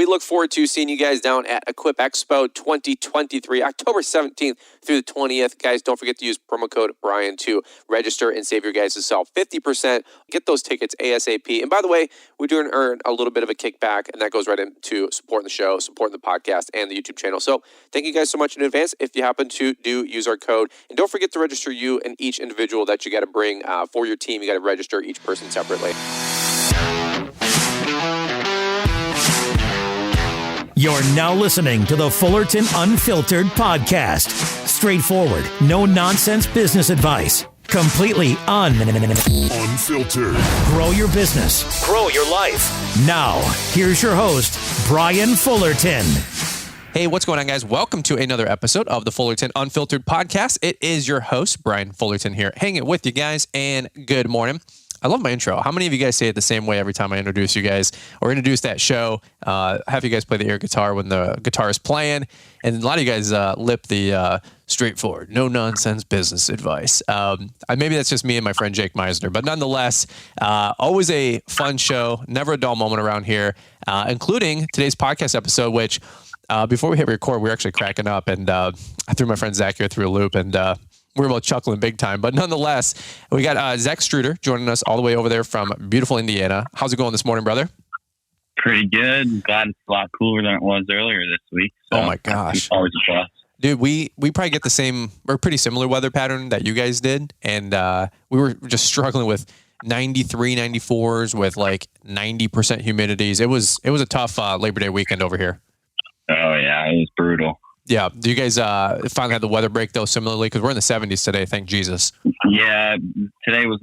we look forward to seeing you guys down at Equip Expo 2023, October 17th through the 20th. Guys, don't forget to use promo code Brian to register and save your guys' self 50%. Get those tickets ASAP. And by the way, we do earn a little bit of a kickback, and that goes right into supporting the show, supporting the podcast, and the YouTube channel. So thank you guys so much in advance if you happen to use our code. And don't forget to register you and each individual that you got to bring for your team. You got to register each person separately. You're now listening to the Fullerton Unfiltered podcast. Straightforward, no nonsense business advice. Completely unfiltered. Grow your business. Grow your life. Now, here's your host, Brian Fullerton. Hey, what's going on, guys? Welcome to another episode of the Fullerton Unfiltered podcast. It is your host, Brian Fullerton here, hanging with you guys, and good morning. I love my intro. How many of you guys say it the same way every time I introduce you guys or introduce that show? Have you guys play the air guitar when the guitar is playing? And a lot of you guys lip the straightforward, no nonsense business advice. Maybe that's just me and my friend Jake Meisner, but nonetheless, always a fun show, never a dull moment around here, including today's podcast episode, which before we hit record, we were actually cracking up, and I threw my friend Zach here through a loop, and we were both chuckling big time. But nonetheless, we got Zach Strueder joining us all the way over there from beautiful Indiana. How's it going this morning, brother? Pretty good. Glad it's a lot cooler than it was earlier this week. So oh my gosh. Always a plus. Dude, we probably get the same or pretty similar weather pattern that you guys did. And we were just struggling with 93, 94s with like 90% humidities. It was a tough Labor Day weekend over here. Oh yeah, it was brutal. Yeah. Do you guys finally had the weather break though similarly? Because we're in the 70s today, thank Jesus. Yeah, yesterday was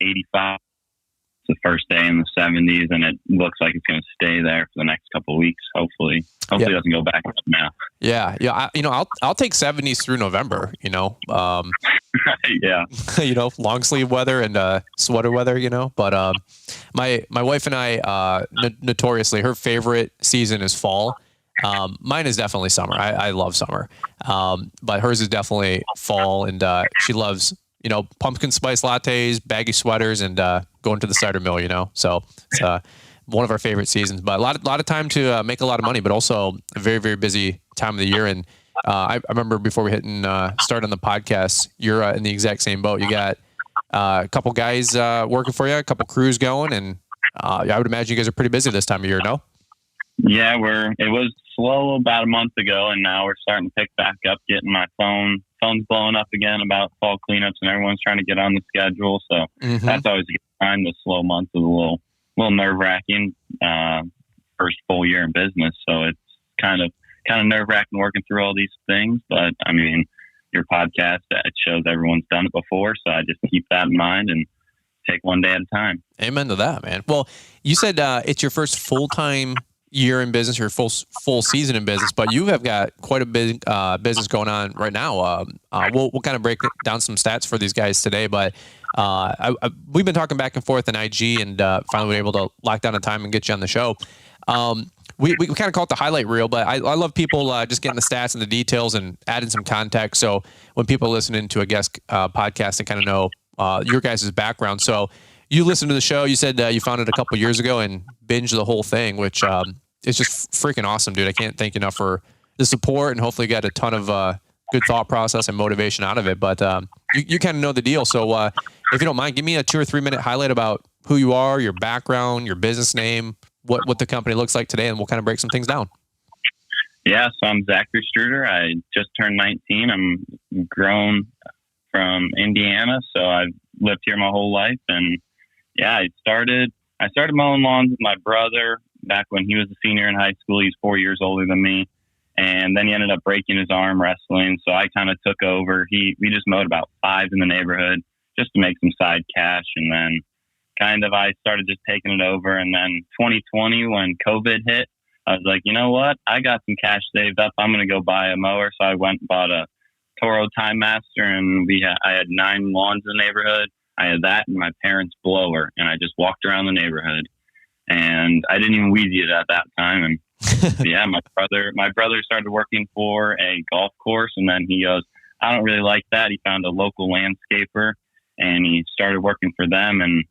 85. It's the first day in the 70s, and it looks like it's going to stay there for the next couple of weeks. Hopefully it doesn't go back up now. Yeah. I'll take 70s through November. Yeah. Long sleeve weather and sweater weather. But my wife and I notoriously, her favorite season is fall. Mine is definitely summer. I love summer. But hers is definitely fall, and she loves, pumpkin spice lattes, baggy sweaters, and going to the cider mill, So it's one of our favorite seasons. But a lot of time to make a lot of money, but also a very, very busy time of the year. And I remember before we hit and start on the podcast, you're in the exact same boat. You got a couple guys working for you, a couple crews going, and I would imagine you guys are pretty busy this time of year, no? Yeah, it was slow about a month ago, and now we're starting to pick back up, getting my phone's blowing up again about fall cleanups, and everyone's trying to get on the schedule. So that's always a good time. The slow months is a little nerve-wracking, first full year in business. So it's kind of nerve-wracking working through all these things. But I mean, your podcast, it shows everyone's done it before. So I just keep that in mind and take one day at a time. Amen to that, man. Well, you said it's your first full-time year in business, or full season in business, but you have got quite a big business going on right now. We'll kind of break down some stats for these guys today, but we've been talking back and forth in IG, and finally we were able to lock down a time and get you on the show. We kind of call it the highlight reel, but I love people just getting the stats and the details and adding some context. So when people are listening to a guest podcast, they kind of know your guys' background. So you listened to the show. You said you found it a couple years ago and binged the whole thing, which is just freaking awesome, dude. I can't thank you enough for the support, and hopefully you got a ton of good thought process and motivation out of it. But you kind of know the deal. So if you don't mind, give me a 2 or 3 minute highlight about who you are, your background, your business name, what the company looks like today, and we'll kind of break some things down. Yeah, so I'm Zachary Strueder. I just turned 19. I'm grown from Indiana, so I've lived here my whole life, and yeah, I started mowing lawns with my brother back when he was a senior in high school. He's 4 years older than me. And then he ended up breaking his arm wrestling. So I kind of took over. We just mowed about 5 in the neighborhood just to make some side cash. And then I started just taking it over. And then 2020, when COVID hit, I was like, you know what? I got some cash saved up. I'm going to go buy a mower. So I went and bought a Toro Time Master, and I had 9 lawns in the neighborhood. I had that and my parents' blower, and I just walked around the neighborhood, and I didn't even weed eat at that time. And yeah, my brother started working for a golf course, and then he goes, I don't really like that. He found a local landscaper, and he started working for them, and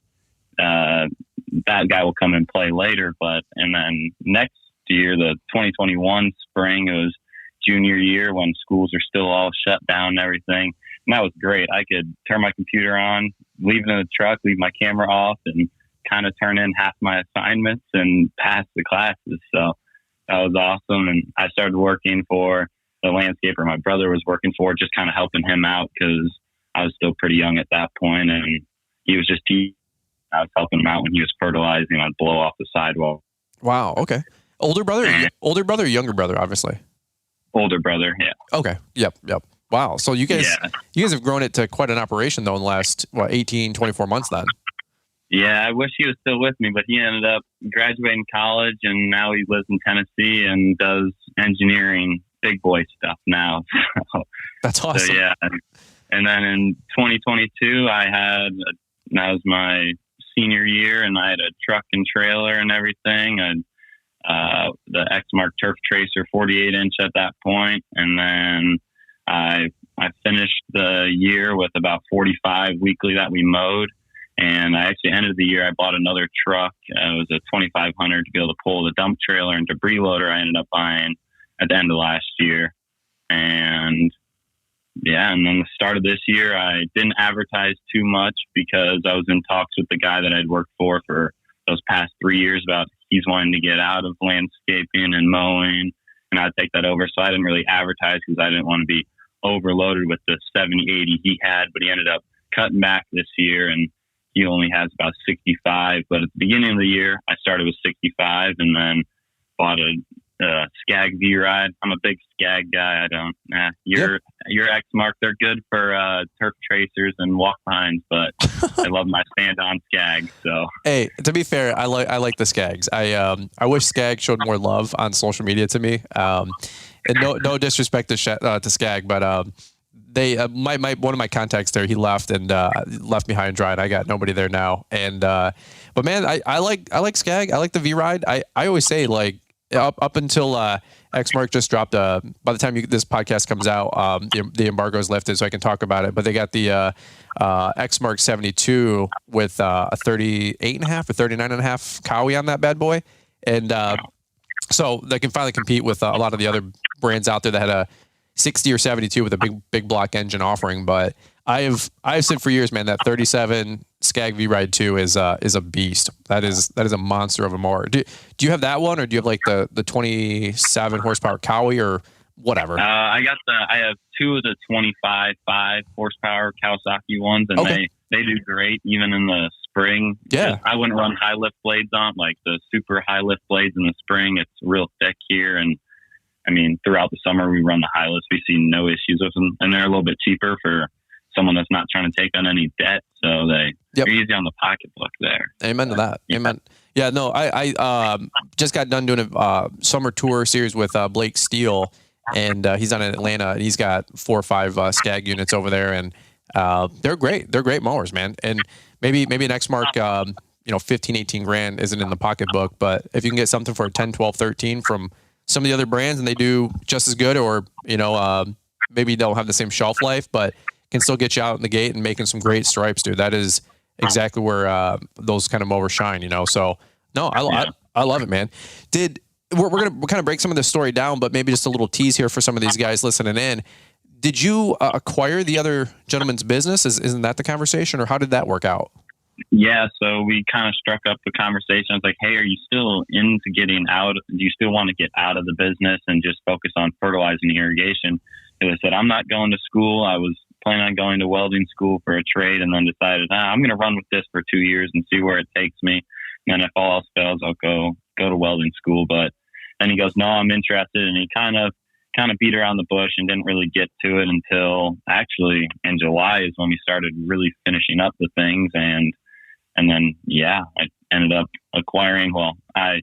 that guy will come and play later. And then next year, the 2021 spring. It was junior year when schools are still all shut down and everything. And that was great. I could turn my computer on, leave it in the truck, leave my camera off, and kind of turn in half my assignments and pass the classes. So that was awesome. And I started working for the landscaper my brother was working for, just kind of helping him out because I was still pretty young at that point, and he was just I was helping him out when he was fertilizing. I'd blow off the sidewalk. Wow. Okay. Older brother, or younger brother, obviously. Older brother. Yeah. Okay. Yep. Wow. So you guys have grown it to quite an operation though in the last 18, 24 months then. Yeah, I wish he was still with me, but he ended up graduating college, and now he lives in Tennessee and does engineering, big boy stuff now. That's awesome. So, yeah. And then in 2022, that was my senior year, and I had a truck and trailer and everything. The Exmark Turf Tracer 48-inch at that point, and then I finished the year with about 45 weekly that we mowed. And I actually ended the year, I bought another truck. It was a 2500 to be able to pull the dump trailer and debris loader I ended up buying at the end of last year. And and then the start of this year, I didn't advertise too much because I was in talks with the guy that I'd worked for those past 3 years about he's wanting to get out of landscaping and mowing, and I'd take that over. So I didn't really advertise because I didn't want to be overloaded with the 70, 80 he had, but he ended up cutting back this year, and he only has about 65. But at the beginning of the year, I started with 65 and then bought a Skag V-Ride. I'm a big Skag guy. Your Exmark, they're good for turf tracers and walk behinds, but I love my stand-on Skag. So hey, to be fair, I like the Skags. I wish Skag showed more love on social media to me. And no disrespect to Skag, but they one of my contacts there, he left and left me high and dry, and I got nobody there now. And but man, I like Skag. I like the V-Ride. I always say, like, up until Exmark just dropped by the time this podcast comes out, the embargo is lifted, so I can talk about it. But they got the Exmark 72 with a 38.5 or 39.5 Cowie on that bad boy, and so they can finally compete with a lot of the other brands out there that had a 60 or 72 with a big block engine offering. But I've said for years, man, that 37 Skag V-Ride 2 is a beast. That is a monster of a mower. Do you have that one, or do you have like the 27 horsepower Cowie or whatever? I have two of the 25.5 horsepower Kawasaki ones, and they do great even in the spring. Yeah, I wouldn't run high lift blades on, like the super high lift blades in the spring. It's real thick here, and I mean, throughout the summer we run the high lifts. We see no issues with them, and they're a little bit cheaper for someone that's not trying to take on any debt, so they're easy on the pocketbook there. Amen to that. Yeah. Amen. Yeah, no, I just got done doing a summer tour series with Blake Steele, and he's down in Atlanta, and he's got 4 or 5 Skag units over there, and they're great. They're great mowers, man. And maybe an Exmark, 15, 18 grand isn't in the pocketbook, but if you can get something for 10, 12, 13 from some of the other brands, and they do just as good, or maybe they'll have the same shelf life, but can still get you out in the gate and making some great stripes, dude. That is exactly where those kind of mowers shine, So no, I love it, man. We're gonna kind of break some of this story down, but maybe just a little tease here for some of these guys listening in. Did you acquire the other gentleman's business? Isn't that the conversation, or how did that work out? Yeah, so we kind of struck up the conversation. I was like, hey, are you still into getting out? Do you still want to get out of the business and just focus on fertilizing and irrigation? And I said, I'm not going to school. I was planning on going to welding school for a trade, and then decided, I'm going to run with this for 2 years and see where it takes me. And then if all else fails, I'll go to welding school. But then he goes, no, I'm interested. And he kind of beat around the bush and didn't really get to it until actually in July is when we started really finishing up the things. And then, I ended up acquiring,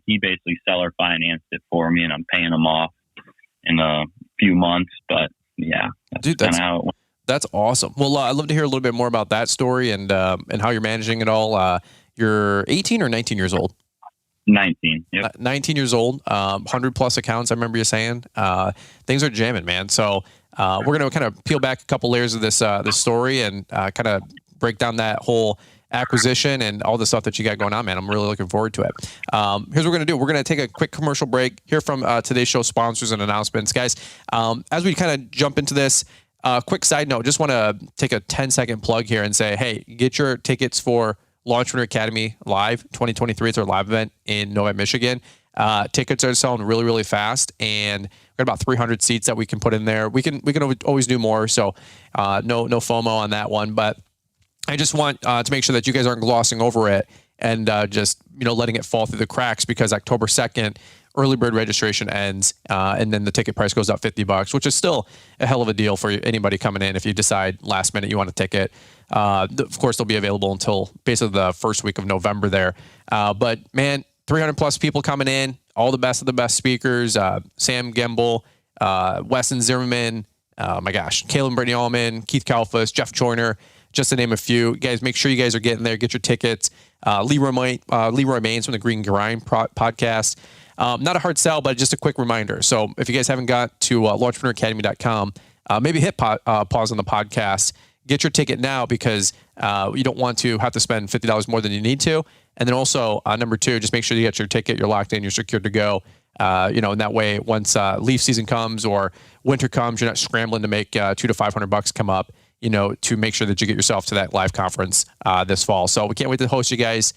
he basically seller financed it for me, and I'm paying him off in a few months. But yeah, that's kind of how it went. That's awesome. Well, I'd love to hear a little bit more about that story and how you're managing it all. You're 18 or 19 years old? 19. Yep. 19 years old, 100 plus accounts. I remember you saying things are jamming, man. So we're going to kind of peel back a couple layers of this story and kind of break down that whole acquisition and all the stuff that you got going on, man. I'm really looking forward to it. Here's what we're going to do. We're going to take a quick commercial break, hear from today's show sponsors and announcements. Guys, as we kind of jump into this, quick side note, just want to take a 10-second plug here and say, hey, get your tickets for Launchpreneur Academy Live 2023. It's our live event in Novi, Michigan. Tickets are selling really, really fast, and we've got about 300 seats that we can put in there. We can always do more, so no FOMO on that one. But I just want to make sure that you guys aren't glossing over it and just letting it fall through the cracks, because October 2nd, early bird registration ends, and then the ticket price goes up $50, which is still a hell of a deal for anybody coming in if you decide last minute you want a ticket. Of course, they'll be available until basically the first week of November there. But man, 300 plus people coming in, all the best of the best speakers, Sam Gimbel, Weston Zimmerman, my gosh, Caleb and Brittany Allman, Keith Kalfas, Jeff Joyner, just to name a few. Guys, make sure you guys are getting there. Get your tickets. Leroy Maines from the Green Grind podcast. Not a hard sell, but just a quick reminder. So if you guys haven't got to launchpreneuracademy.com, maybe hit pause on the podcast. Get your ticket now, because you don't want to have to spend $50 more than you need to. And then also, number two, just make sure you get your ticket. You're locked in. You're secured to go. And that way, once leaf season comes or winter comes, you're not scrambling to make $200 to $500 come up, to make sure that you get yourself to that live conference this fall. So we can't wait to host you guys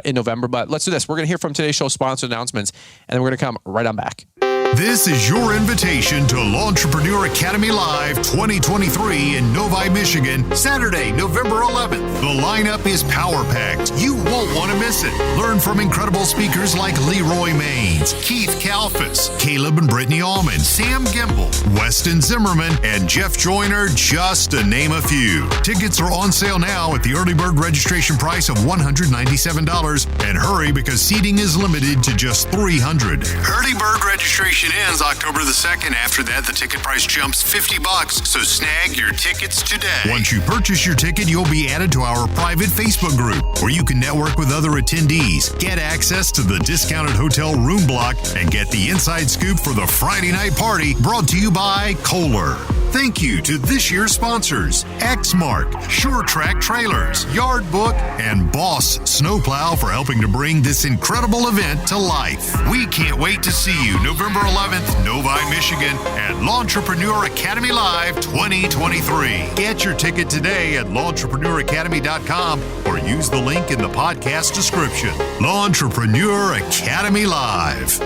in November. But let's do this. We're going to hear from today's show sponsor announcements, and then we're going to come right on back. This is your invitation to Launchpreneur Academy Live 2023 in Novi, Michigan, Saturday, November 11th. The lineup is power-packed. You won't want to miss it. Learn from incredible speakers like Leroy Maines, Keith Kalfas, Caleb and Brittany Allman, Sam Gimbel, Weston Zimmerman, and Jeff Joyner, just to name a few. Tickets are on sale now at the early bird registration price of $197. And hurry, because seating is limited to just 300. Early bird registration ends October the 2nd. After that, the ticket price jumps $50, so snag your tickets today. Once you purchase your ticket, you'll be added to our private Facebook group, where you can network with other attendees, get access to the discounted hotel room block, and get the inside scoop for the Friday night party, brought to you by Kohler. Thank you to this year's sponsors, Xmark, Sure Track Trailers, Yard Book, and Boss Snowplow for helping to bring this incredible event to life. We can't wait to see you November 11th, Novi, Michigan, at Launchpreneur Academy Live 2023. Get your ticket today at launchpreneuracademy.com or use the link in the podcast description. Launchpreneur Academy Live.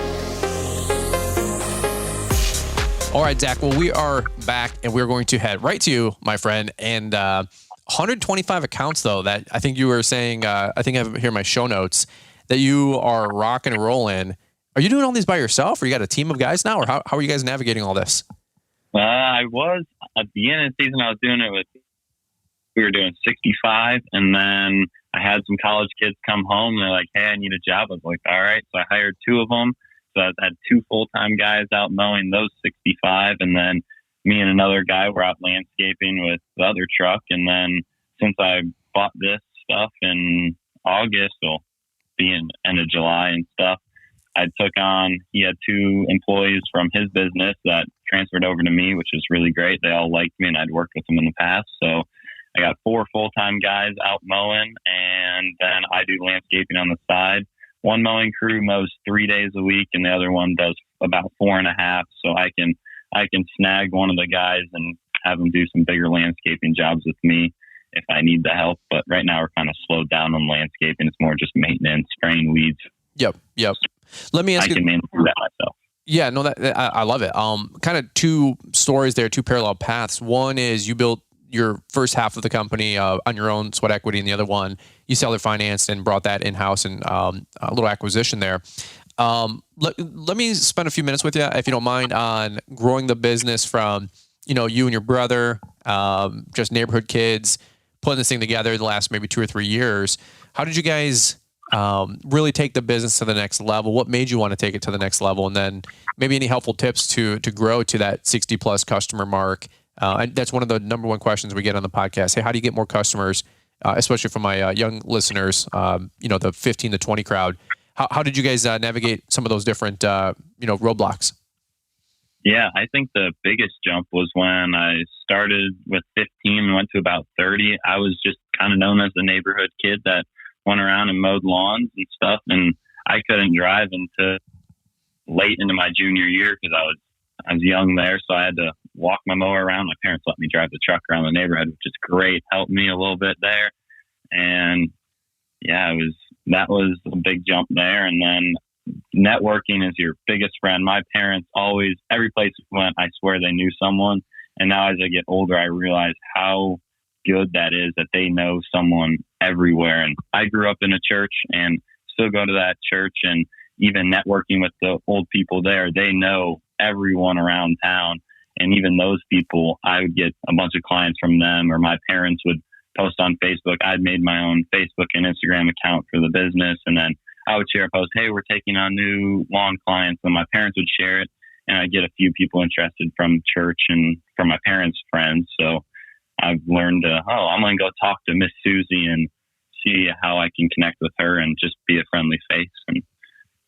All right, Zach. Well, we are back, and we're going to head right to you, my friend. And 125 accounts, though, that I think you were saying, I think I have here in my show notes, that you are rocking and rolling. Are you doing all these by yourself, or you got a team of guys now, or how are you guys navigating all this? I was, at the end of the season, I was doing it we were doing 65, and then I had some college kids come home, and they're like, hey, I need a job. I was like, all right. So I hired two of them. So I had two full-time guys out mowing those 65, and then me and another guy were out landscaping with the other truck. And then since I bought this stuff in August, or being end of July and stuff, I took on, he had two employees from his business that transferred over to me, which is really great. They all liked me, and I'd worked with them in the past. So I got 4 full-time guys out mowing, and then I do landscaping on the side. One mowing crew mows 3 days a week, and the other one does about 4.5. So I can snag one of the guys and have them do some bigger landscaping jobs with me if I need the help. But right now we're kind of slowed down on landscaping. It's more just maintenance, spraying weeds. Yep. Let me ask you. I can manage that myself. Yeah, no, I love it. Kind of two stories there, two parallel paths. One is you built your first half of the company on your own sweat equity, and the other one you seller financed and brought that in-house, and a little acquisition there. Let me spend a few minutes with you, if you don't mind, on growing the business from, you and your brother, just neighborhood kids, putting this thing together the last maybe 2 or 3 years. How did you guys really take the business to the next level? What made you want to take it to the next level? And then maybe any helpful tips to grow to that 60 plus customer mark. And that's one of the number one questions we get on the podcast. Hey, how do you get more customers, especially from my young listeners, the 15 to 20 crowd? How did you guys navigate some of those different, roadblocks? Yeah, I think the biggest jump was when I started with 15 and went to about 30. I was just kind of known as the neighborhood kid that went around and mowed lawns and stuff. And I couldn't drive until late into my junior year because I was young there. So I had to walk my mower around. My parents let me drive the truck around the neighborhood, which is great. Helped me a little bit there. And yeah, that was a big jump there. And then networking is your biggest friend. My parents always, every place we went, I swear they knew someone. And now as I get older, I realize how good that is that they know someone everywhere. And I grew up in a church and still go to that church, and even networking with the old people there, they know everyone around town. And even those people, I would get a bunch of clients from them, or my parents would post on Facebook. I'd made my own Facebook and Instagram account for the business. And then I would share a post, hey, we're taking on new lawn clients. And my parents would share it. And I'd get a few people interested from church and from my parents' friends. So I've learned, I'm going to go talk to Miss Susie and see how I can connect with her and just be a friendly face. And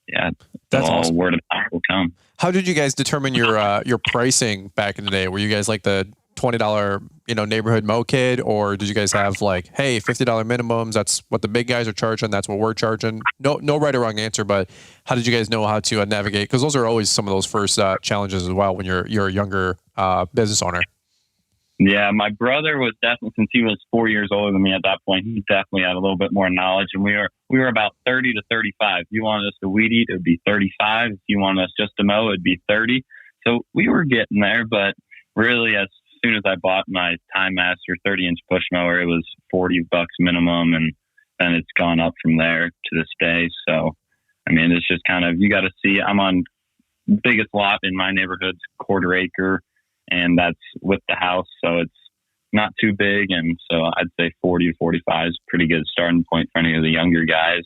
yeah, that's awesome. Word of mouth will come. How did you guys determine your pricing back in the day? Were you guys like the $20, neighborhood mow kid, or did you guys have like, hey, $50 minimums? That's what the big guys are charging. That's what we're charging. No right or wrong answer, but how did you guys know how to navigate? Because those are always some of those first challenges as well when you're a younger business owner. Yeah, my brother was definitely, since he was 4 years older than me at that point, he definitely had a little bit more knowledge. And we were about 30 to 35. If you wanted us to weed eat, it would be 35. If you wanted us just to mow, it'd be 30. So we were getting there, but really as soon as I bought my Time Master 30-inch push mower, it was $40 minimum, and then it's gone up from there to this day. So, I mean, it's just kind of, you got to see, I'm on the biggest lot in my neighborhood's 1/4 acre, and that's with the house, so it's not too big. And so I'd say 40 to 45 is a pretty good starting point for any of the younger guys.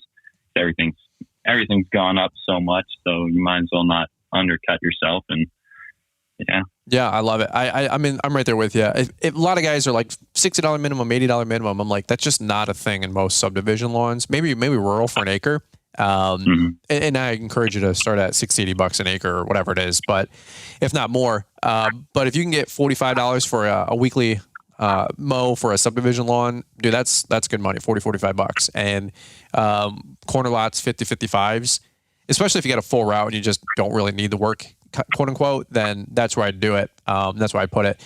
Everything's gone up so much, so you might as well not undercut yourself. And yeah, I love it. I mean, I'm right there with you. If a lot of guys are like $60 minimum, $80 minimum, I'm like, that's just not a thing in most subdivision lawns. Maybe rural for an acre. And I encourage you to start at $60-$80 an acre or whatever it is, but if not more. But if you can get $45 for a weekly mow for a subdivision lawn, dude, that's good money. $40-$45. And corner lots, 50-55s, especially if you got a full route and you just don't really need the work, quote unquote, then that's where I'd do it. That's where I put it.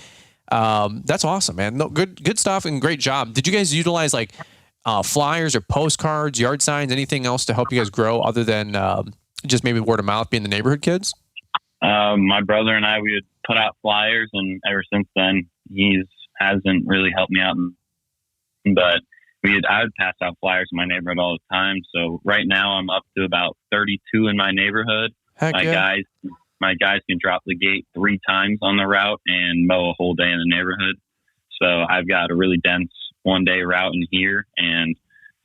That's awesome, man. No, good stuff and great job. Did you guys utilize like flyers or postcards, yard signs, anything else to help you guys grow other than just maybe word of mouth, being the neighborhood kids? My brother and I, we would put out flyers, and ever since then, he hasn't really helped me out. But I would pass out flyers in my neighborhood all the time. So right now, I'm up to about 32 in my neighborhood. Heck yeah. My guys can drop the gate 3 times on the route and mow a whole day in the neighborhood. So I've got a really dense one-day route in here, and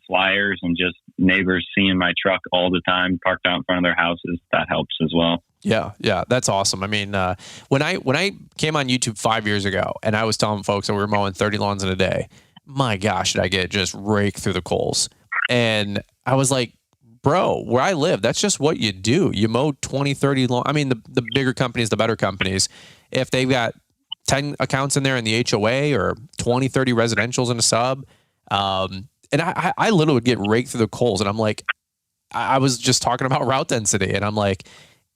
flyers and just neighbors seeing my truck all the time parked out in front of their houses. That helps as well. Yeah, that's awesome. I mean, when I came on YouTube 5 years ago and I was telling folks that we were mowing 30 lawns in a day, my gosh, did I get just raked through the coals. And I was like, bro, where I live, that's just what you do. You mow 20, 30 lawns. I mean, the bigger companies, the better companies, if they've got 10 accounts in there in the HOA or 20, 30 residentials in a sub. And I literally would get raked through the coals. And I'm like, I was just talking about route density. And I'm like,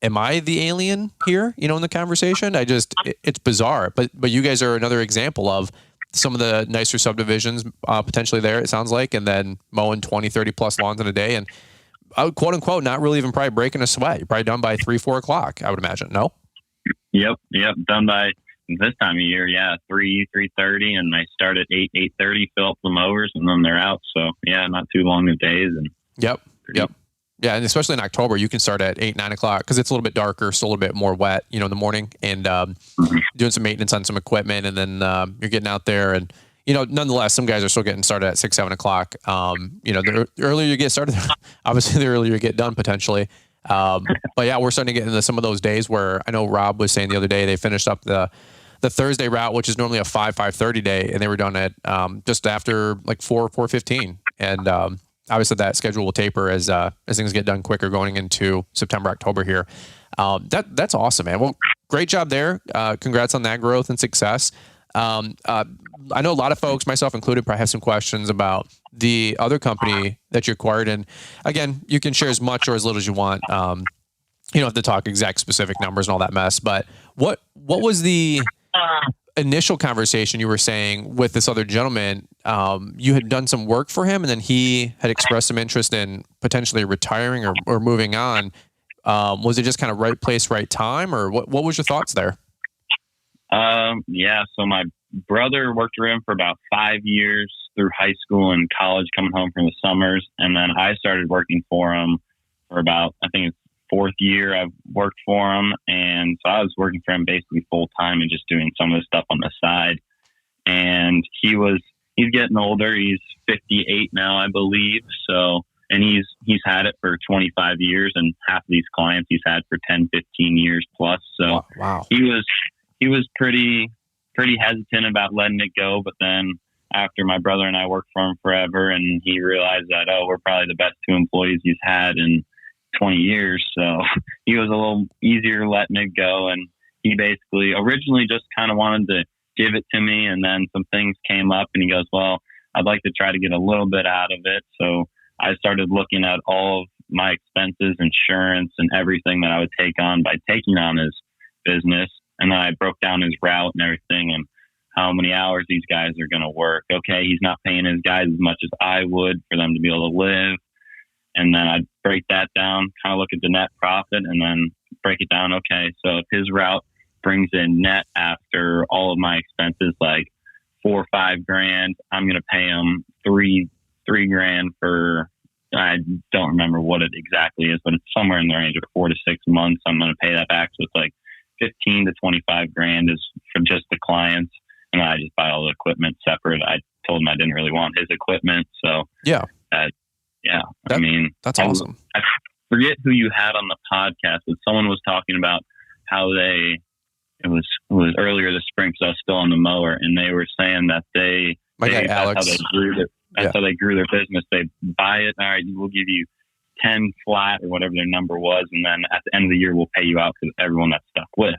am I the alien here, in the conversation? It's bizarre. But you guys are another example of some of the nicer subdivisions potentially there, it sounds like, and then mowing 20, 30 plus lawns in a day. And I would, quote unquote, not really even probably breaking a sweat. You're probably done by 3-4 o'clock, I would imagine. No? Yep. Done by this time of year. Yeah. 3:30, and I start at 8:30, fill up the mowers, and then they're out. So yeah, not too long of days. And Yep. Yeah, and especially in October, you can start at 8-9 o'clock because it's a little bit darker, still a little bit more wet, in the morning, and doing some maintenance on some equipment, and then you're getting out there, and nonetheless, some guys are still getting started at 6-7 o'clock. The earlier you get started, obviously, the earlier you get done potentially. But yeah, we're starting to get into some of those days where I know Rob was saying the other day they finished up the Thursday route, which is normally a 5:30 day, and they were done at just after like 4:15, and obviously that schedule will taper as things get done quicker going into September, October here. That's awesome, man. Well, great job there. Congrats on that growth and success. I know a lot of folks, myself included, probably have some questions about the other company that you acquired. And again, you can share as much or as little as you want. You don't have to talk exact specific numbers and all that mess, but what was the initial conversation you were saying with this other gentleman? You had done some work for him and then he had expressed some interest in potentially retiring or moving on. Was it just kind of right place, right time, or what was your thoughts there? Yeah. So my brother worked for him for about 5 years through high school and college, coming home from the summers. And then I started working for him for about, I think it's fourth year I've worked for him. And so I was working for him basically full time and just doing some of the stuff on the side. And he's getting older. He's 58 now, I believe. So, and he's had it for 25 years, and half of these clients he's had for 10, 15 years plus. So wow. He was pretty hesitant about letting it go. But then after my brother and I worked for him forever, and he realized that, we're probably the best two employees he's had in 20 years. So he was a little easier letting it go. And he basically originally just kind of wanted to give it to me. And then some things came up and he goes, well, I'd like to try to get a little bit out of it. So I started looking at all of my expenses, insurance, and everything that I would take on by taking on his business. And then I broke down his route and everything and how many hours these guys are going to work. Okay, he's not paying his guys as much as I would for them to be able to live. And then I'd break that down, kind of look at the net profit, and then break it down. Okay, so if his route brings in net after all of my expenses, like $4 or $5 grand, I'm going to pay him $3 grand for, I don't remember what it exactly is, but it's somewhere in the range of 4 to 6 months. I'm going to pay that back. So it's like 15 to 25 grand is for just the clients. And I just buy all the equipment separate. I told him I didn't really want his equipment. So yeah, that's awesome. I forget who you had on the podcast, but someone was talking about how it was earlier this spring, because I was still on the mower, and they were saying that guy Alex, that's how they grew their business. They buy it. All right, we'll give you 10 flat or whatever their number was. And then at the end of the year, we'll pay you out to everyone that's stuck with.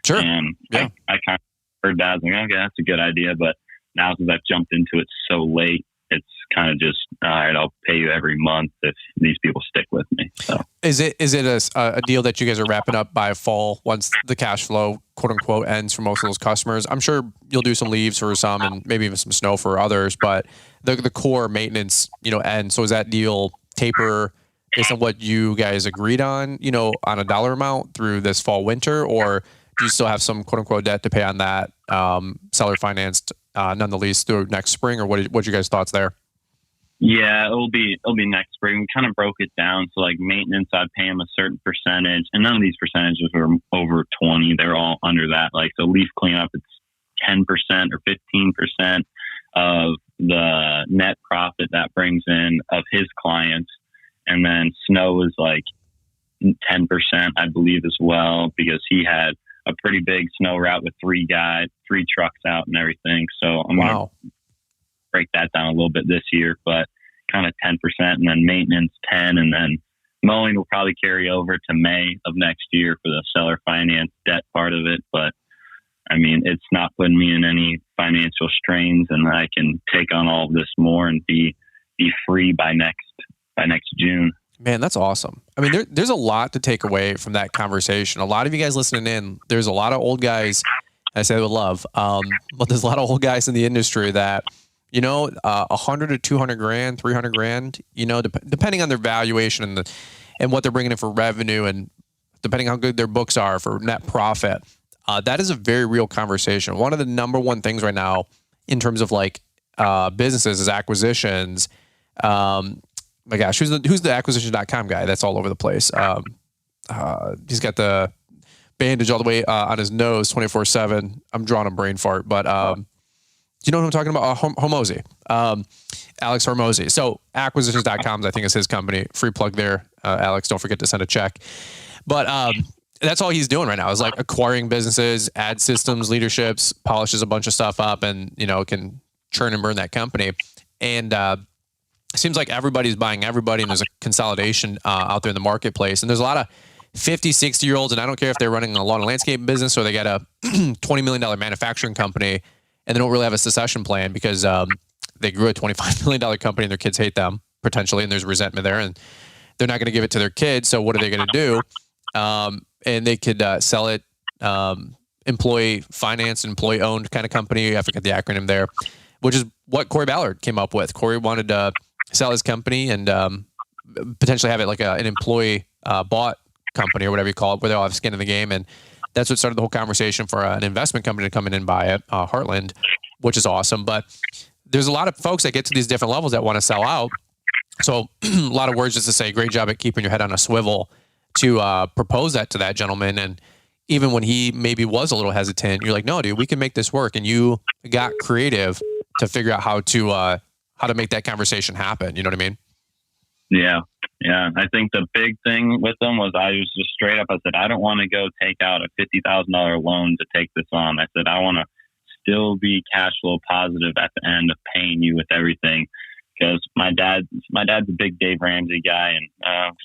Sure. And yeah. I kind of heard that. I was like, okay, that's a good idea. But now since I've jumped into it so late, it's kind of just, all right, I'll pay you every month if these people stick with me. So is it a deal that you guys are wrapping up by fall once the cash flow, quote unquote, ends for most of those customers? I'm sure you'll do some leaves for some and maybe even some snow for others, but the core maintenance, ends. So is that deal taper based on what you guys agreed on, on a dollar amount through this fall, winter, or do you still have some quote unquote debt to pay on that, seller financed, none the least through next spring, or what's your guys' thoughts there? Yeah, it'll be next spring. We kind of broke it down. So like maintenance, I'd pay them a certain percentage, and none of these percentages were over 20. They're all under that. Like, so leaf cleanup, it's 10% or 15% of the net profit that brings in of his clients. And then snow is like 10%, I believe, as well, because he had a pretty big snow route with 3 trucks out and everything. So I'm going to break that down a little bit this year, but kind of 10%, and then maintenance 10, and then mowing will probably carry over to May of next year for the seller finance debt part of it. But I mean, it's not putting me in any financial strains, and I can take on all of this more and be free by next June. Man, that's awesome. I mean, there's a lot to take away from that conversation. A lot of you guys listening in, there's a lot of old guys, I say with love, but there's a lot of old guys in the industry that, 100 to 200 grand, 300 grand, depending on their valuation and what they're bringing in for revenue, and depending how good their books are for net profit. That is a very real conversation. One of the number one things right now in terms of like businesses is acquisitions. My gosh, who's the acquisition.com guy that's all over the place? He's got the bandage all the way on his nose 24/7. I'm drawing a brain fart, but do you know what I'm talking about? Hormozy. Alex Hormozy. So acquisitions.com, I think, is his company. Free plug there. Alex, don't forget to send a check. But that's all he's doing right now is like acquiring businesses, add systems, leaderships, polishes a bunch of stuff up, and, can churn and burn that company. And it seems like everybody's buying everybody, and there's a consolidation out there in the marketplace. And there's a lot of 50, 60-year-olds, and I don't care if they're running a lawn and landscape business or they got a $20 million manufacturing company and they don't really have a succession plan because they grew a $25 million company and their kids hate them, potentially, and there's resentment there, and they're not going to give it to their kids, so what are they going to do? And they could sell it, employee finance, employee-owned kind of company. I forget the acronym there, which is what Corey Ballard came up with. Corey wanted to sell his company and potentially have it like an employee bought company or whatever you call it, where they all have skin in the game. And that's what started the whole conversation for an investment company to come in and buy it, Heartland, which is awesome. But there's a lot of folks that get to these different levels that want to sell out. So a lot of words just to say, great job at keeping your head on a swivel to propose that to that gentleman. And even when he maybe was a little hesitant, you're like, no, dude, we can make this work. And you got creative to figure out how to make that conversation happen. You know what I mean? Yeah. Yeah. I think the big thing with them was I was just straight up. I said, I don't want to go take out a $50,000 loan to take this on. I said, I want to still be cash flow positive at the end of paying you with everything. Because my dad's a big Dave Ramsey guy, and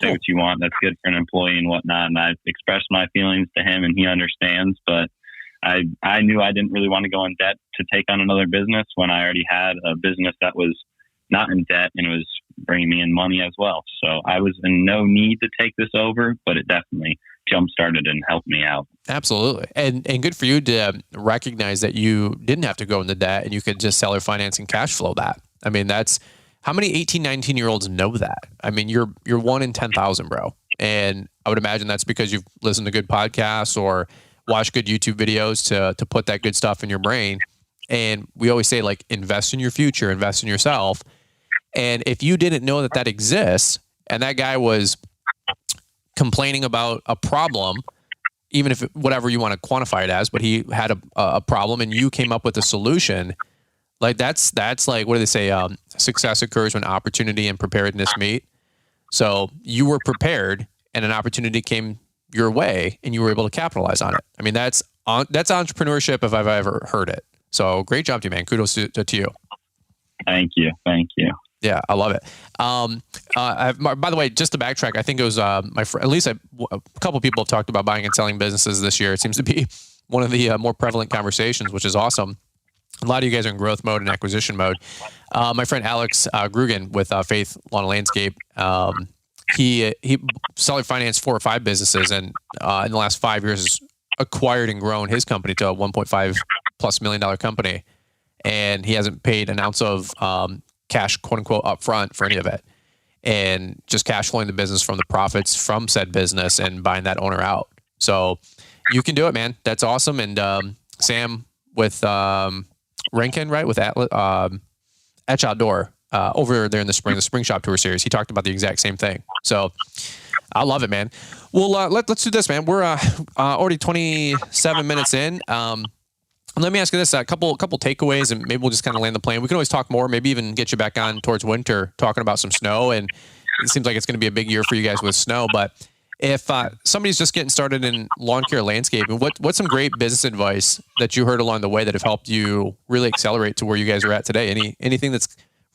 say what you want, that's good for an employee and whatnot. And I've expressed my feelings to him, and he understands. But I knew I didn't really want to go in debt to take on another business when I already had a business that was not in debt and it was bringing me in money as well. So I was in no need to take this over, but it definitely jump-started and helped me out. Absolutely. And good for you to recognize that you didn't have to go into debt and you could just seller finance and cash flow that. I mean, that's how many 18, 19-year-olds know that? I mean, you're 1 in 10,000, bro. And I would imagine that's because you've listened to good podcasts or watched good YouTube videos to put that good stuff in your brain. And we always say, like, invest in your future, invest in yourself. And if you didn't know that exists, and that guy was complaining about a problem, even if whatever you want to quantify it as, but he had a problem and you came up with a solution, like that's like, what do they say? Success occurs when opportunity and preparedness meet. So you were prepared and an opportunity came your way and you were able to capitalize on it. I mean, that's entrepreneurship if I've ever heard it. So great job to you, man. Kudos to you. Thank you. Yeah, I love it. By the way, just to backtrack, I think it was my friend. At least a couple of people have talked about buying and selling businesses this year. It seems to be one of the more prevalent conversations, which is awesome. A lot of you guys are in growth mode and acquisition mode. My friend Alex Grugan with Faith Lawn and Landscape, he seller financed 4 or 5 businesses, and in the last 5 years has acquired and grown his company to a $1.5+ million company, and he hasn't paid an ounce of cash, quote unquote, up front for any of it, and just cash flowing the business from the profits from said business and buying that owner out. So you can do it, man. That's awesome. And Sam with Rankin, right, with Etch Outdoor over there in the Spring Shop Tour Series, he talked about the exact same thing. So I love it, man. Well, let's do this, man. We're already 27 minutes in. Let me ask you this: a couple takeaways, and maybe we'll just kind of land the plane. We can always talk more, maybe even get you back on towards winter, talking about some snow. And it seems like it's going to be a big year for you guys with snow. But if somebody's just getting started in lawn care landscaping, what's some great business advice that you heard along the way that have helped you really accelerate to where you guys are at today? Anything that's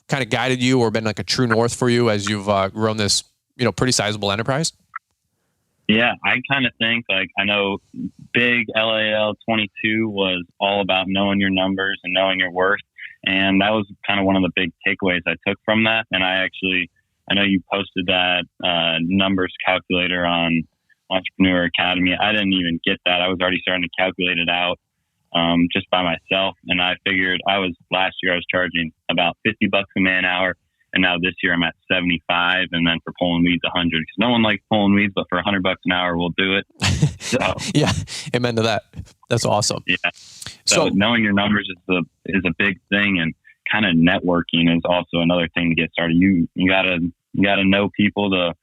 kind of guided you or been like a true north for you as you've grown this, pretty sizable enterprise? Yeah, I kind of think, like, I know big LAL 22 was all about knowing your numbers and knowing your worth. And that was kind of one of the big takeaways I took from that. And I know you posted that numbers calculator on Entrepreneur Academy. I didn't even get that. I was already starting to calculate it out just by myself. And I figured last year I was charging about $50 a man hour. And now this year I'm at 75, and then for pulling weeds, 100. Because no one likes pulling weeds, but for $100 an hour, we'll do it. So yeah, amen to that. That's awesome. Yeah. So knowing your numbers is a big thing, and kind of networking is also another thing to get started. You gotta know people to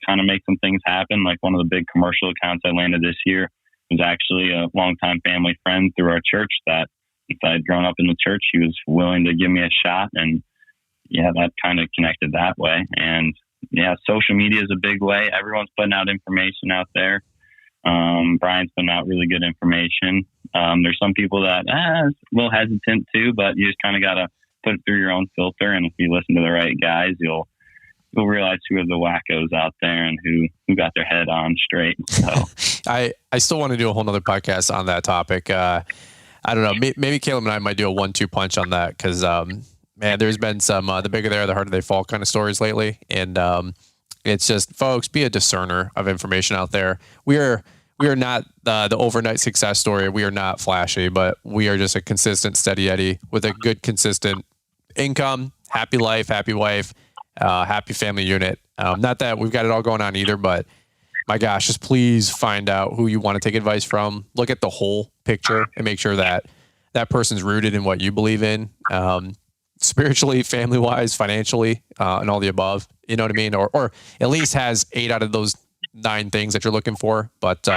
kind of make some things happen. Like one of the big commercial accounts I landed this year was actually a longtime family friend through our church that if I had grown up in the church, he was willing to give me a shot, and yeah, that kind of connected that way. And yeah, social media is a big way. Everyone's putting out information out there. Brian's putting out really good information. There's some people that a little hesitant too, but you just kind of got to put it through your own filter. And if you listen to the right guys, you'll you'll realize who are the wackos out there and who got their head on straight. So I still want to do a whole nother podcast on that topic. I don't know. Maybe Caleb and I might do a 1-2 punch on that because, man, there's been some the bigger they are, the harder they fall kind of stories lately. And it's just, folks, be a discerner of information out there. We are not the overnight success story. We are not flashy, but we are just a consistent, steady Eddie with a good, consistent income, happy life, happy wife, happy family unit. Not that we've got it all going on either, but my gosh, just please find out who you want to take advice from. Look at the whole picture and make sure that that person's rooted in what you believe in, spiritually, family-wise, financially, and all the above. You know what I mean? Or at least has 8 out of those 9 things that you're looking for. But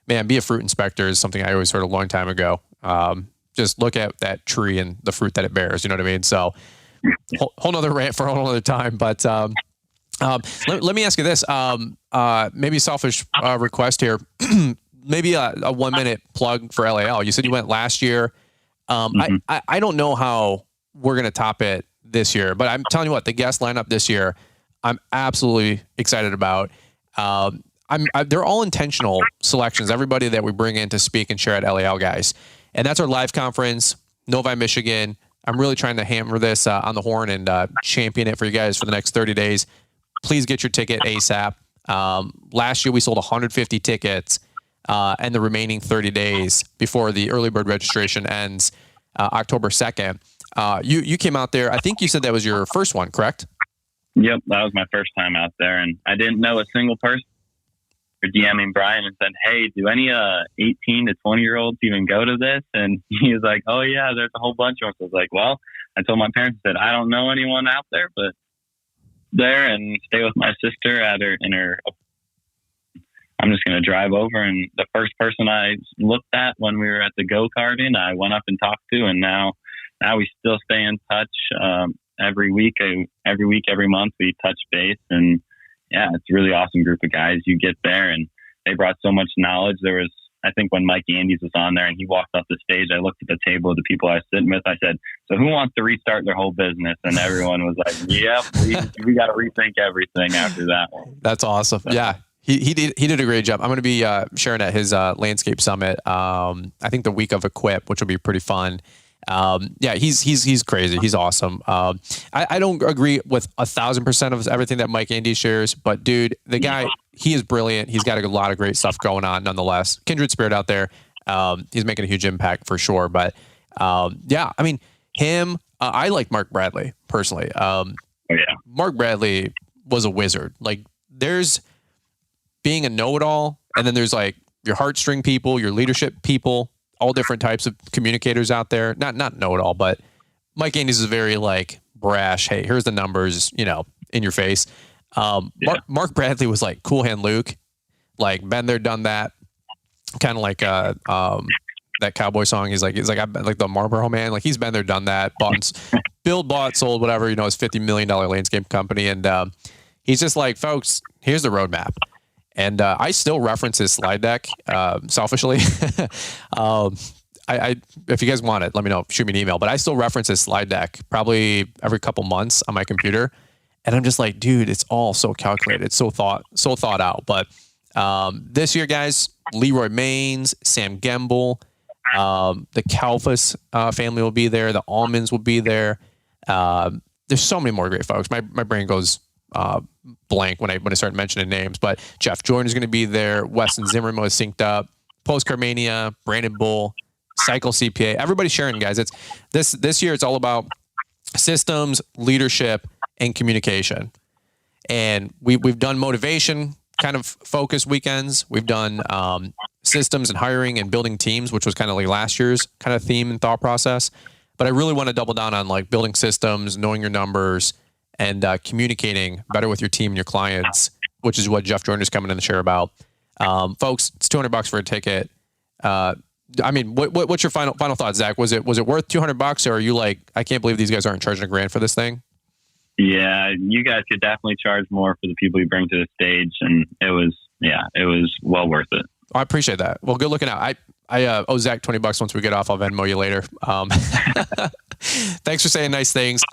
man, be a fruit inspector is something I always heard a long time ago. Just look at that tree and the fruit that it bears. You know what I mean? So whole nother rant for a whole other time. But let me ask you this. Maybe a selfish request here. Maybe a 1-minute plug for LAL. You said you went last year. I don't know how we're going to top it this year, but I'm telling you what, the guest lineup this year, I'm absolutely excited about. They're all intentional selections. Everybody that we bring in to speak and share at LAL, guys. And that's our live conference, Novi, Michigan. I'm really trying to hammer this on the horn and champion it for you guys for the next 30 days. Please get your ticket ASAP. Last year we sold 150 tickets and the remaining 30 days before the early bird registration ends October 2nd. You came out there. I think you said that was your first one, correct? Yep, that was my first time out there, and I didn't know a single person. For DMing Brian and said, "Hey, do any 18 to 20-year-olds even go to this?" And he was like, "Oh yeah, there's a whole bunch of them." So I was like, "Well," I told my parents, I said, "I don't know anyone out there, but there and stay with my sister at her in her. I'm just going to drive over." And the first person I looked at when we were at the go-karting, I went up and talked to, and now we still stay in touch every week, every month we touch base. And yeah, it's a really awesome group of guys. You get there and they brought so much knowledge. There was, I think when Mike Andes was on there and he walked off the stage, I looked at the table of the people I was sitting with. I said, "So who wants to restart their whole business?" And everyone was like, "Yep, we got to rethink everything after that one." That's awesome. So, yeah. He did a great job. I'm going to be sharing at his landscape summit. I think the week of Equip, which will be pretty fun. Yeah, he's crazy. He's awesome. I don't agree with 1,000% of everything that Mike Andy shares, but dude, the guy, he is brilliant. He's got a lot of great stuff going on nonetheless. Kindred spirit out there. He's making a huge impact for sure. But yeah, I mean, him, I like Mark Bradley personally. Oh yeah. Mark Bradley was a wizard. Like there's being a know-it-all, and then there's like your heartstring people, your leadership people, all different types of communicators out there. Not know-it-all, but Mike Andes is very like brash. Hey, here's the numbers, you know, in your face. Mark Bradley was like Cool Hand Luke, like been there, done that. Kind of like that cowboy song. He's like I've been like the Marlboro Man. Like he's been there, done that. Bought, sold, whatever. You know, his $50 million landscape company, and he's just like, folks, here's the roadmap. And I still reference his slide deck selfishly. I if you guys want it, let me know. Shoot me an email. But I still reference his slide deck probably every couple months on my computer, and I'm just like, dude, it's all so calculated, so thought out. But this year, guys, Leroy Maines, Sam Gemble, the Kalfas family will be there. The Almonds will be there. There's so many more great folks. My brain goes blank when I start mentioning names, but Jeff Jordan is going to be there. Weston Zimmerman was synced up. Postcard Mania, Brandon Bull, Cycle CPA. Everybody's sharing, guys. It's this year. It's all about systems, leadership, and communication. And we've done motivation kind of focused weekends. We've done systems and hiring and building teams, which was kind of like last year's kind of theme and thought process. But I really want to double down on like building systems, knowing your numbers, and communicating better with your team and your clients, which is what Jeff Jordan is coming in to share about. Folks, it's $200 for a ticket. I mean, what's your final thought, Zach? Was it worth $200, or are you like, I can't believe these guys aren't charging $1,000 for this thing? Yeah, you guys could definitely charge more for the people you bring to the stage, and it was well worth it. I appreciate that. Well, good looking out. I owe Zach $20 once we get off. I'll Venmo you later. Thanks for saying nice things.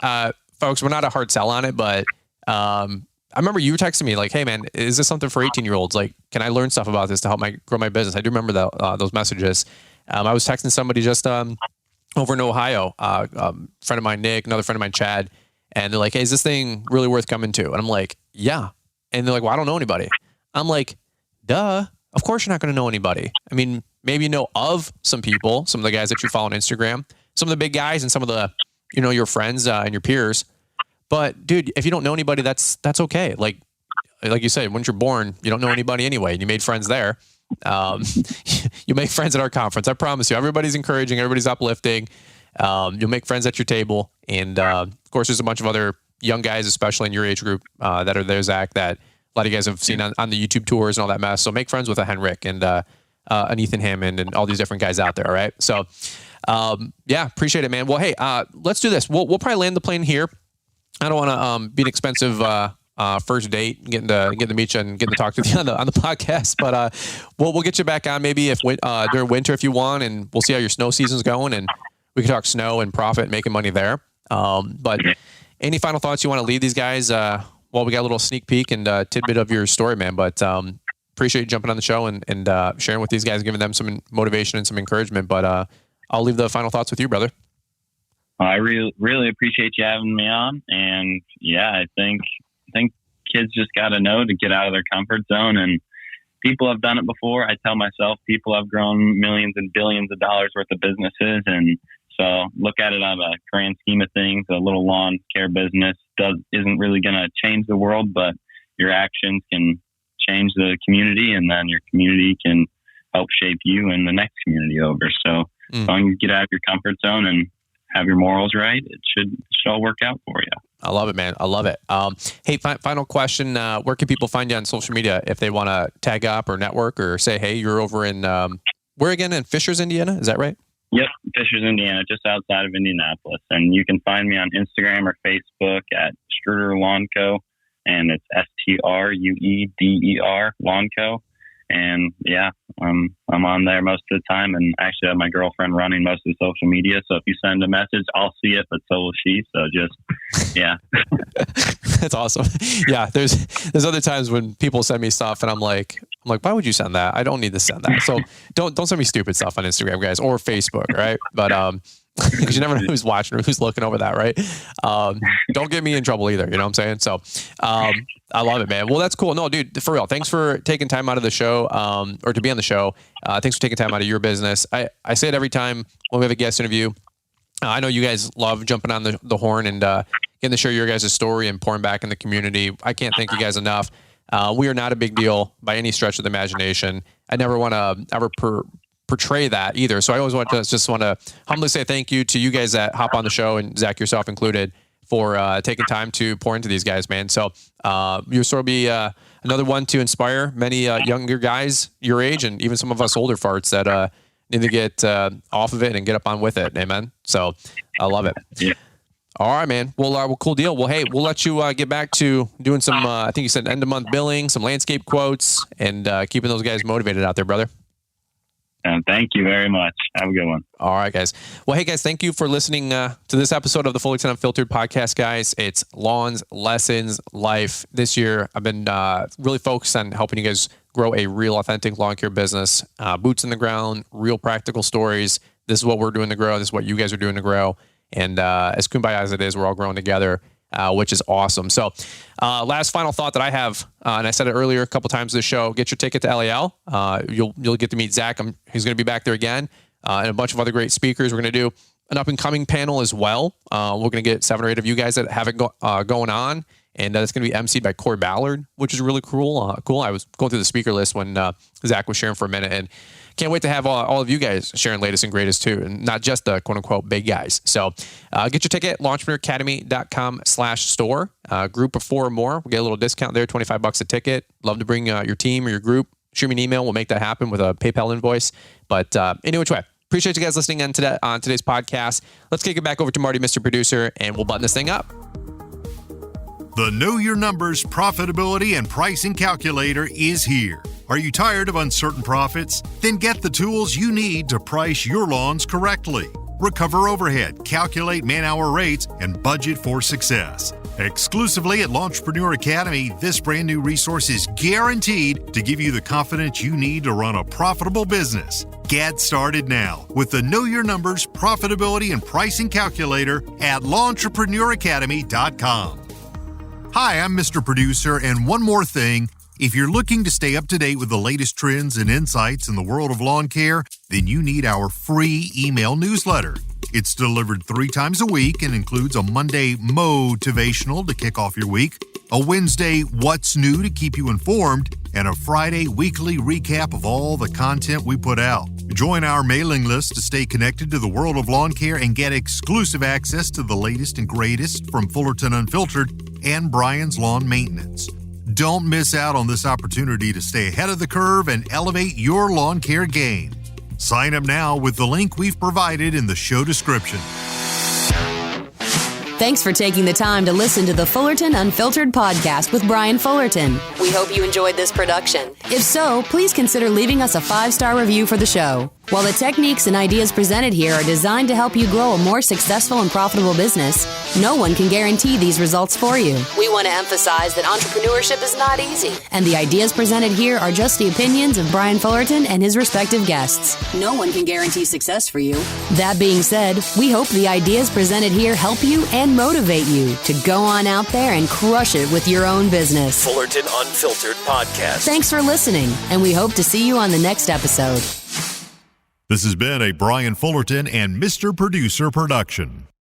Folks, we're not a hard sell on it, but I remember you texting me like, "Hey man, is this something for 18-year-olds? Like, can I learn stuff about this to help grow my business?" I do remember those messages. I was texting somebody just over in Ohio, friend of mine, Nick, another friend of mine, Chad, and they're like, "Hey, is this thing really worth coming to?" And I'm like, "Yeah." And they're like, "Well, I don't know anybody." I'm like, "Duh, of course you're not going to know anybody. I mean, maybe you know of some people, some of the guys that you follow on Instagram, some of the big guys, and some of the, your friends and your peers. But dude, if you don't know anybody, that's okay. Like you said, once you're born, you don't know anybody anyway, and you made friends there. You make friends at our conference. I promise you, everybody's encouraging, everybody's uplifting. You'll make friends at your table. And of course, there's a bunch of other young guys, especially in your age group, that are there, Zach, that a lot of you guys have seen on the YouTube tours and all that mess. So make friends with a Henrik and an Ethan Hammond and all these different guys out there. All right. So yeah, appreciate it, man. Well, hey, let's do this. We'll probably land the plane here. I don't want to be an expensive first date, getting to meet you and getting to talk to you on the podcast. But we'll get you back on maybe if during winter if you want, and we'll see how your snow season's going, and we can talk snow and profit and making money there. But any final thoughts you want to leave these guys? Well, we got a little sneak peek and tidbit of your story, man. But appreciate you jumping on the show and sharing with these guys, giving them some motivation and some encouragement. But I'll leave the final thoughts with you, brother. I really appreciate you having me on. And yeah, I think kids just got to know to get out of their comfort zone. And people have done it before. I tell myself people have grown millions and billions of dollars worth of businesses. And so look at it on a grand scheme of things. A little lawn care business isn't really going to change the world, but your actions can change the community, and then your community can help shape you and the next community over. So as long as you get out of your comfort zone and have your morals right, it should all work out for you. I love it, man. I love it. Hey, final question. Where can people find you on social media if they want to tag up or network or say, hey, you're over in, where again? In Fishers, Indiana? Is that right? Yep. Fishers, Indiana, just outside of Indianapolis. And you can find me on Instagram or Facebook at Strueder Lawn Co. And it's Strueder Lawn Co. And yeah, I'm on there most of the time, and actually have my girlfriend running most of the social media. So if you send a message, I'll see it, but so will she. So just, yeah. That's awesome. Yeah. There's other times when people send me stuff and I'm like, why would you send that? I don't need to send that. So don't send me stupid stuff on Instagram, guys, or Facebook. Right. But, because you never know who's watching or who's looking over that, right? Don't get me in trouble either. You know what I'm saying? So I love it, man. Well, that's cool. No, dude, for real. Thanks for taking time out of the show or to be on the show. Thanks for taking time out of your business. I say it every time when we have a guest interview. I know you guys love jumping on the horn and getting to share your guys' story and pouring back in the community. I can't thank you guys enough. We are not a big deal by any stretch of the imagination. I never want to ever portray that either. So I always want to humbly say thank you to you guys that hop on the show, and Zach, yourself included, for taking time to pour into these guys, man. So your story will be another one to inspire many younger guys your age, and even some of us older farts that need to get off of it and get up on with it. Amen. So I love it. Yeah. All right, man. Well, cool deal. Well, hey, we'll let you get back to doing some, I think you said end of month billing, some landscape quotes, and keeping those guys motivated out there, brother. Thank you very much. Have a good one. All right, guys. Well, hey, guys, thank you for listening to this episode of the Fullerton Unfiltered podcast, guys. It's Lawns, Lessons, Life. This year, I've been really focused on helping you guys grow a real, authentic lawn care business. Boots in the ground, real practical stories. This is what we're doing to grow. This is what you guys are doing to grow. And as kumbaya as it is, we're all growing together, which is awesome. So last final thought that I have, and I said it earlier a couple times this show, get your ticket to LAL. You'll get to meet Zach. He's going to be back there again, and a bunch of other great speakers. We're going to do an up-and-coming panel as well. We're going to get 7 or 8 of you guys that have it going on, and it's going to be emceed by Corey Ballard, which is really cool. I was going through the speaker list when Zach was sharing for a minute, and can't wait to have all of you guys sharing latest and greatest too, and not just the quote unquote big guys. So get your ticket, launchpreneuracademy.com/store. Group of 4 or more. We'll get a little discount there, $25 a ticket. Love to bring your team or your group. Shoot me an email. We'll make that happen with a PayPal invoice. But anyway, which way? Appreciate you guys listening on today's podcast. Let's kick it back over to Marty, Mr. Producer, and we'll button this thing up. The Know Your Numbers Profitability and Pricing Calculator is here. Are you tired of uncertain profits? Then get the tools you need to price your lawns correctly. recover overhead, calculate man-hour rates, and budget for success. Exclusively at Launchpreneur Academy, this brand new resource is guaranteed to give you the confidence you need to run a profitable business. Get started now with the Know Your Numbers Profitability and Pricing Calculator at LaunchpreneurAcademy.com. Hi, I'm Mr. Producer, and one more thing. If you're looking to stay up to date with the latest trends and insights in the world of lawn care, then you need our free email newsletter. It's delivered 3 times a week and includes a Monday motivational to kick off your week, a Wednesday what's new to keep you informed, and a Friday weekly recap of all the content we put out. Join our mailing list to stay connected to the world of lawn care and get exclusive access to the latest and greatest from Fullerton Unfiltered and Brian's Lawn Maintenance. Don't miss out on this opportunity to stay ahead of the curve and elevate your lawn care game. Sign up now with the link we've provided in the show description. Thanks for taking the time to listen to the Fullerton Unfiltered podcast with Brian Fullerton. We hope you enjoyed this production. If so, please consider leaving us a 5-star review for the show. While the techniques and ideas presented here are designed to help you grow a more successful and profitable business, no one can guarantee these results for you. We want to emphasize that entrepreneurship is not easy, and the ideas presented here are just the opinions of Brian Fullerton and his respective guests. No one can guarantee success for you. That being said, we hope the ideas presented here help you and motivate you to go on out there and crush it with your own business. Fullerton Unfiltered Podcast. Thanks for listening, and we hope to see you on the next episode. This has been a Brian Fullerton and Mr. Producer production.